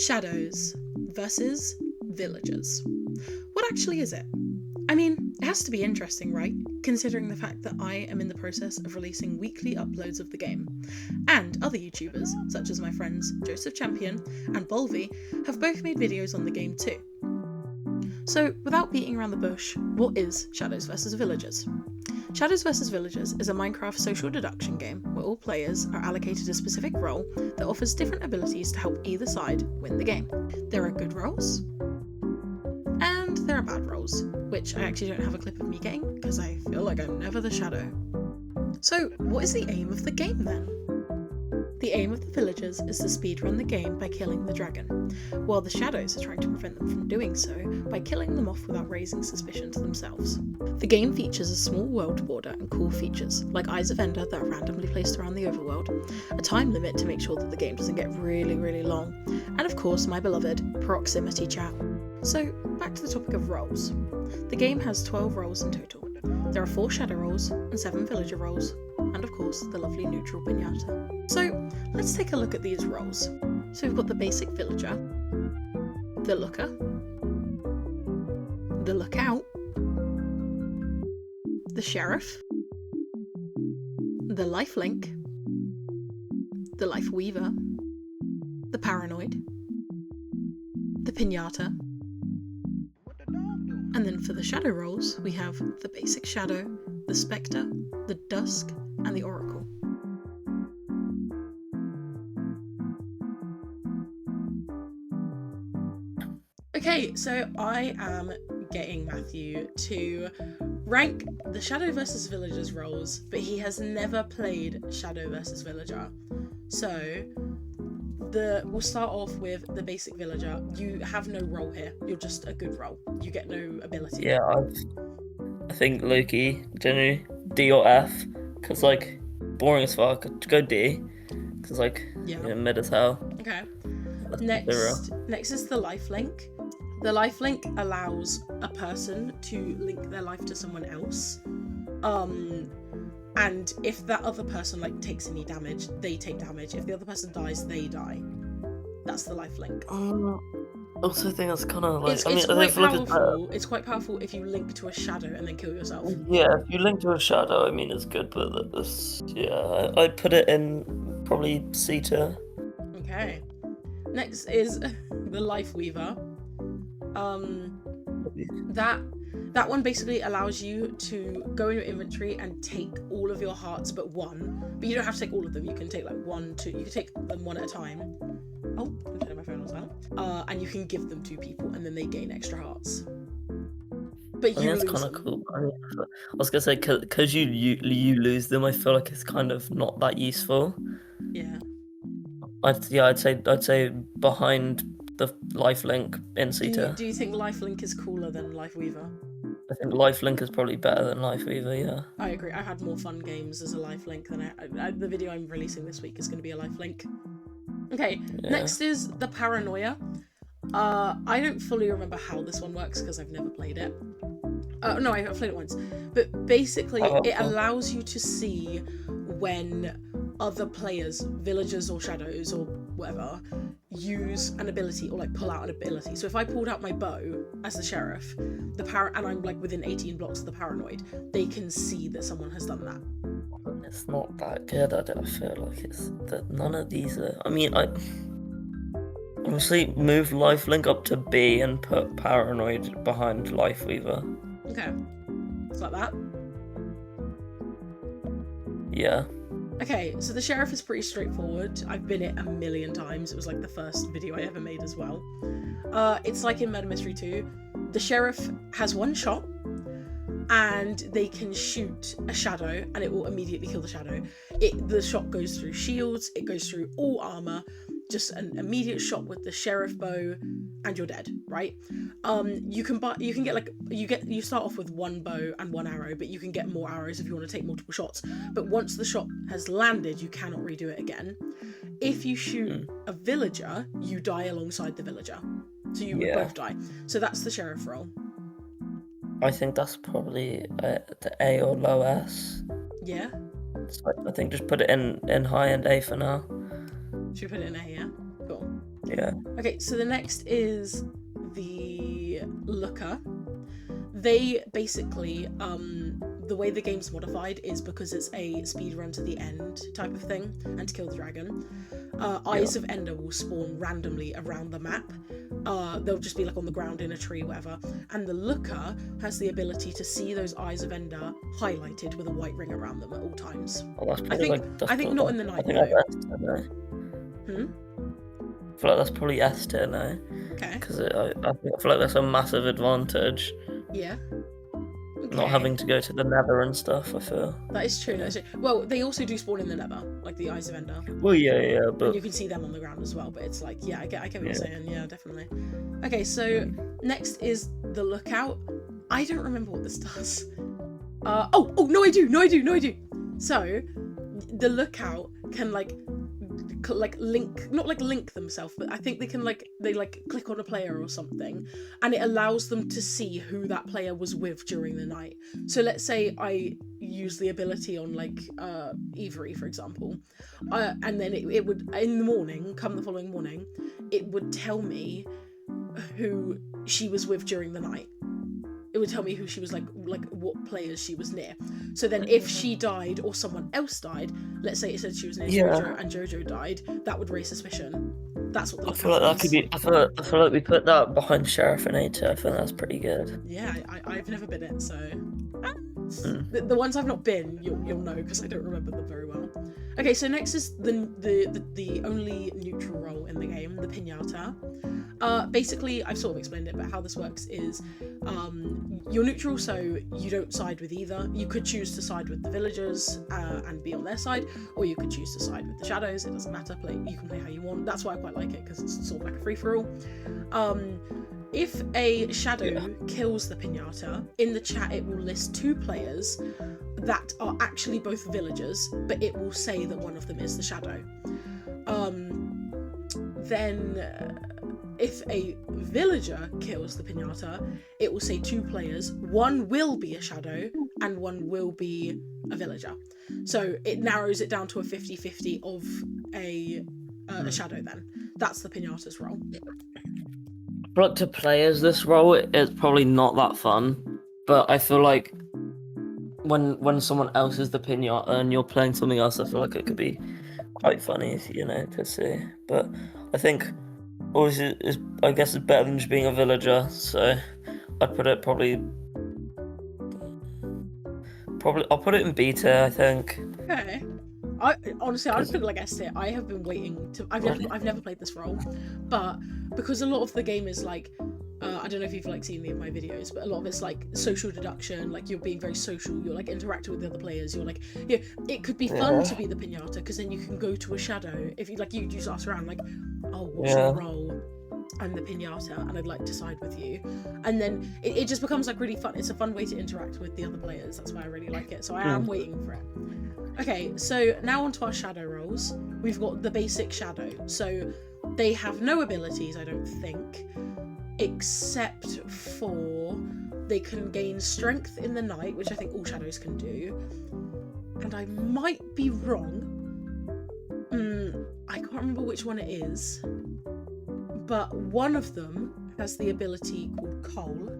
Shadows versus Villagers. What actually is it? I mean, it has to be interesting, right? Considering the fact that I am in the process of releasing weekly uploads of the game. And other YouTubers, such as my friends Joseph Champion and BalbhV, have both made videos on the game too. So, without beating around the bush, what is Shadows vs Villagers? Shadows vs Villagers is a Minecraft social deduction game where all players are allocated a specific role that offers different abilities to help either side win the game. There are good roles, and there are bad roles, which I actually don't have a clip of me getting because I feel like I'm never the Shadow. So, what is the aim of the game then? The aim of the Villagers is to speedrun the game by killing the dragon, while the Shadows are trying to prevent them from doing so by killing them off without raising suspicion to themselves. The game features a small world border and cool features, like Eyes of Ender that are randomly placed around the overworld, a time limit to make sure that the game doesn't get really long, and of course my beloved proximity chat. So, back to the topic of roles. The game has 12 roles in total. There are 4 Shadow roles and 7 Villager roles, and of course the lovely neutral pinata. So, let's take a look at these roles. So we've got the basic Villager, the Looker, the Lookout, the Sheriff, the Lifelink, the Life Weaver, the Paranoid, the Pinata, and then for the Shadow roles we have the basic Shadow, the Spectre, the Dusk, and the Oracle. Okay, so I am getting Matthew to rank the Shadow vs Villagers roles, but he has never played Shadow vs Villager. So we'll start off with the basic Villager. You have no role here. You're just a good role. You get no ability. Yeah, I think Loki, generally D or F, because like boring as fuck. Go D, because like mid as hell. Okay. Next is the Lifelink. The Lifelink allows a person to link their life to someone else. And if that other person like takes any damage, they take damage. If the other person dies, they die. That's the Lifelink. Also, I think that's kind of like It's quite powerful if you link to a Shadow and then kill yourself. Yeah, if you link to a Shadow, I mean it's good, but I'd put it in probably C tier. Okay. Next is the Life Weaver. That one basically allows you to go in your inventory and take all of your hearts but one. But you don't have to take all of them. You can take like 1, 2. You can take them one at a time. Oh, I'm turning my phone on silent. And you can give them to people, and then they gain extra hearts. But you that's kind of cool. I was gonna say because you lose them, I feel like it's kind of not that useful. Yeah. I'd say behind the Lifelink in C tier. Do you think Lifelink is cooler than Life Weaver? I think Lifelink is probably better than Life Weaver, yeah. I agree. I've had more fun games as a Lifelink than the video I'm releasing this week is going to be a Lifelink. Okay, Next is the Paranoia. I don't fully remember how this one works because I've never played it. No, I've played it once. But basically, it allows you to see when other players, Villagers or Shadows or whatever, use an ability or like pull out an ability. So if I pulled out my bow as the Sheriff, and I'm like within 18 blocks of the Paranoid, they can see that someone has done that. It's not that good. I feel like it's that none of these are. I mean, I honestly move Lifelink up to B and put Paranoid behind Life Weaver. Okay, it's like that. Yeah. Okay, so the Sheriff is pretty straightforward. I've been it a million times. It was like the first video I ever made as well. It's like in Murder Mystery 2. The Sheriff has one shot, and they can shoot a Shadow, and it will immediately kill the Shadow. The shot goes through shields, it goes through all armor, just an immediate shot with the Sheriff bow, and you're dead, right? You start off with one bow and one arrow, but you can get more arrows if you want to take multiple shots. But once the shot has landed, you cannot redo it again. If you shoot a Villager, you die alongside the Villager. So you would both die. So that's the Sheriff role. I think that's probably the A or low S. Yeah? So I think just put it in high and A for now. Should we put it in A, yeah? Cool. Yeah. Okay, so the next is the Looker. They basically, the way the game's modified is because it's a speed run to the end type of thing, and to kill the dragon. Eyes of Ender will spawn randomly around the map. They'll just be like on the ground in a tree, whatever. And the Looker has the ability to see those Eyes of Ender highlighted with a white ring around them at all times. Well, that's I think not in the night though. I feel like that's probably S tier now. Okay. Because I feel like that's a massive advantage. Yeah. Okay. Not having to go to the Nether and stuff, I feel. That is true. Well, they also do spawn in the Nether, like the Eyes of Ender. Well, yeah, but... And you can see them on the ground as well, but it's like, yeah, I get what you're saying. Yeah, definitely. Okay, so next is the Lookout. I don't remember what this does. No, I do. So, the Lookout can, link themselves, but I think they can click on a player or something, and it allows them to see who that player was with during the night. So let's say I use the ability on Avery, for example, and then it would, in the morning, come the following morning, it would tell me who she was with during the night. It would tell me who she was, like what players she was near. So then if she died or someone else died, let's say it said she was near Jojo and Jojo died, that would raise suspicion. That's what the I feel like that could be... I feel like we put that behind Sheriff and A2. I think that's pretty good. Yeah, I've never been it, so... The ones I've not been, you'll know, because I don't remember them very well. Okay, so next is the only neutral role in the game, the Pinata. Basically, I've sort of explained it, but how this works is you're neutral, so you don't side with either. You could choose to side with the villagers and be on their side, or you could choose to side with the shadows. It doesn't matter. You can play how you want. That's why I quite like it, because it's sort of like a free-for-all. If a shadow kills the Pinata, in the chat it will list 2 players that are actually both villagers, but it will say that one of them is the shadow. Then if a villager kills the Pinata, it will say 2 players. One will be a shadow and one will be a villager. So it narrows it down to a 50-50 of a shadow then. That's the Pinata's role. But to play as this role, it's probably not that fun. But I feel like when someone else is the Pinata and you're playing something else, I feel like it could be quite funny, to see. But I think obviously I guess it's better than just being a villager, so I'd put it probably I'll put it in B tier, I think. Okay. I'd put it like S tier. I have been waiting to... I've never played this role, but because a lot of the game is like... I don't know if you've seen any of my videos, but a lot of it's like social deduction, like you're being very social, you're interacting with the other players, you're it could be fun to be the Pinata, because then you can go to a shadow, if you you just ask around what's your role? I'm the Pinata and I'd like to side with you, and then it just becomes really fun. It's a fun way to interact with the other players. That's why I really like it, so I am waiting for it. Okay, so now onto our shadow roles. We've got the basic shadow, so they have no abilities, I don't think, except for they can gain strength in the night, which I think all shadows can do, and I might be wrong, I can't remember which one it is, but one of them has the ability called Coal,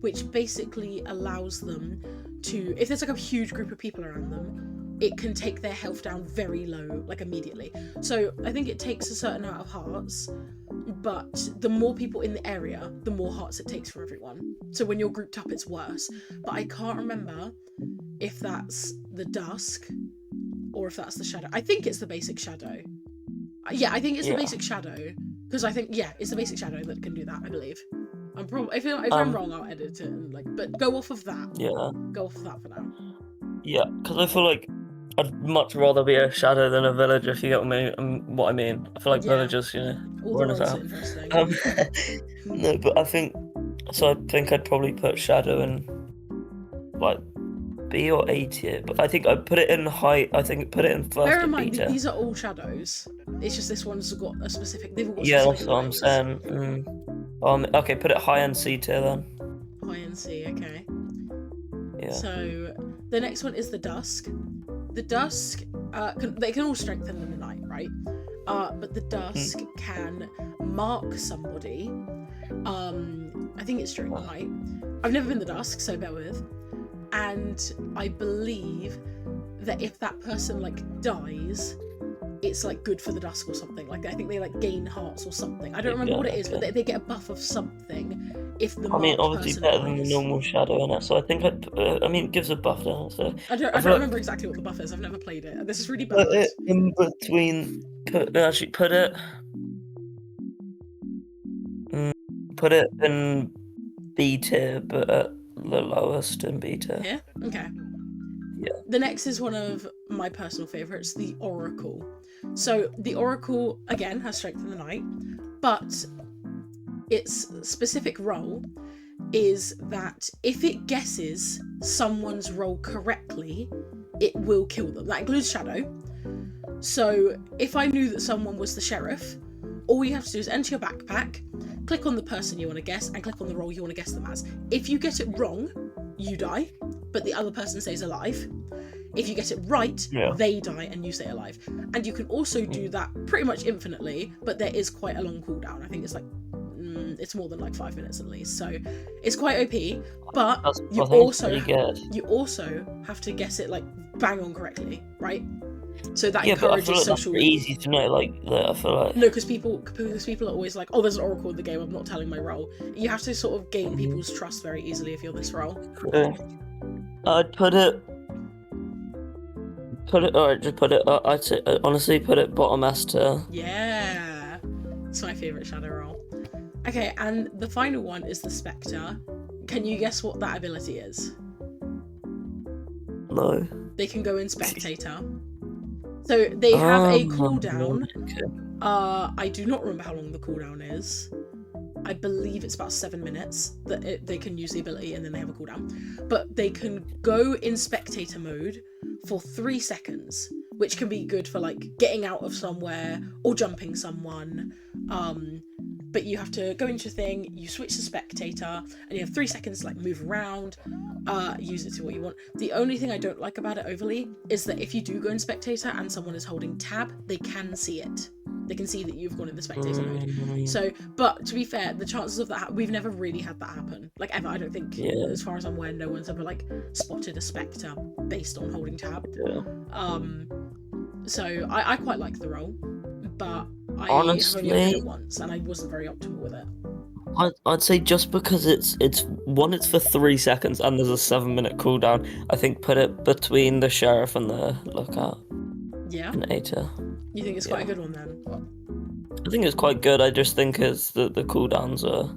which basically allows them to, if there's a huge group of people around them, it can take their health down very low, immediately. So I think it takes a certain amount of hearts, but the more people in the area, the more hearts it takes for everyone. So when you're grouped up, it's worse. But I can't remember if that's the Dusk or if that's the Shadow. I think it's the basic Shadow. Yeah, I think it's the basic Shadow, because I think, it's the basic Shadow that can do that, I believe. I'm probably, if I'm wrong, I'll edit it and but go off of that. Yeah. Go off of that for now. Yeah, because I feel like I'd much rather be a shadow than a villager, if you get what I mean. I feel like villagers, all the roles are interesting. No, but I think I'd probably put shadow in B or A tier, but I think I'd put it in high. I think put it in first. Bear in mind, these are all shadows. It's just this one's got a specific. They've all got that's what I'm saying. Okay, put it high and C tier then. High and C, okay. Yeah. So the next one is the Dusk. The Dusk, they can all strengthen in the night, right? but the dusk can mark somebody. I think it's during the night. I've never been the dusk, so bear with. And I believe that if that person like dies, it's like good for the dusk or something. Like I think they like gain hearts or something. I don't remember what it is, but they get a buff of something if the obviously better than the normal shadow in it, so I think it gives a buff down. So I don't remember exactly what the buff is. I've never played it. This is really bad. Put it in between. Put it in B tier, but at the lowest in B tier. Yeah. Okay. Yeah. The next is one of my personal favorites, the Oracle. So the Oracle again has Strength in the Night, but its specific role is that if it guesses someone's role correctly, it will kill them. That includes Shadow. So if I knew that someone was the sheriff, all you have to do is enter your backpack, click on the person you want to guess, and click on the role you want to guess them as. If you get it wrong, you die, but the other person stays alive. If you get it right, they die and you stay alive. And you can also do that pretty much infinitely, but there is quite a long cooldown. I think it's like it's more than like 5 minutes at least, so it's quite OP. But you also have to guess it like bang on correctly, right? So that encourages social. That's easy to know, like that. I feel like no, because people are always like, oh, there's an Oracle in the game, I'm not telling my role. You have to sort of gain people's trust very easily if you're this role. I'd put it. Alright, just put it. I'd say honestly, put it bottom S tier. Yeah, it's my favorite shadow role. Okay, and the final one is the Spectre. Can you guess what that ability is? No. They can go in spectator. So they have a cooldown. Okay. I do not remember how long the cooldown is. I believe it's about 7 minutes that they can use the ability, and then they have a cooldown. But they can go in spectator mode for 3 seconds, which can be good for like getting out of somewhere or jumping someone. But you have to go into your thing, you switch to spectator, and you have 3 seconds to like move around, use it to what you want. The only thing I don't like about it overly is that if you do go in spectator and someone is holding tab, they can see it. They can see that you've gone in the spectator mode. So, but to be fair, the chances of that, we've never really had that happen. Like ever, I don't think, as far as I'm aware, no one's ever like spotted a Spectre based on holding tab. Yeah. So I quite like the role, but I honestly, have only played it once and I wasn't very optimal with it. I'd say just because it's for 3 seconds and there's a 7-minute cooldown, I think put it between the sheriff and the lookout. Yeah. An A tier. You think it's quite a good one then? I think it's quite good. I just think it's the cooldowns are,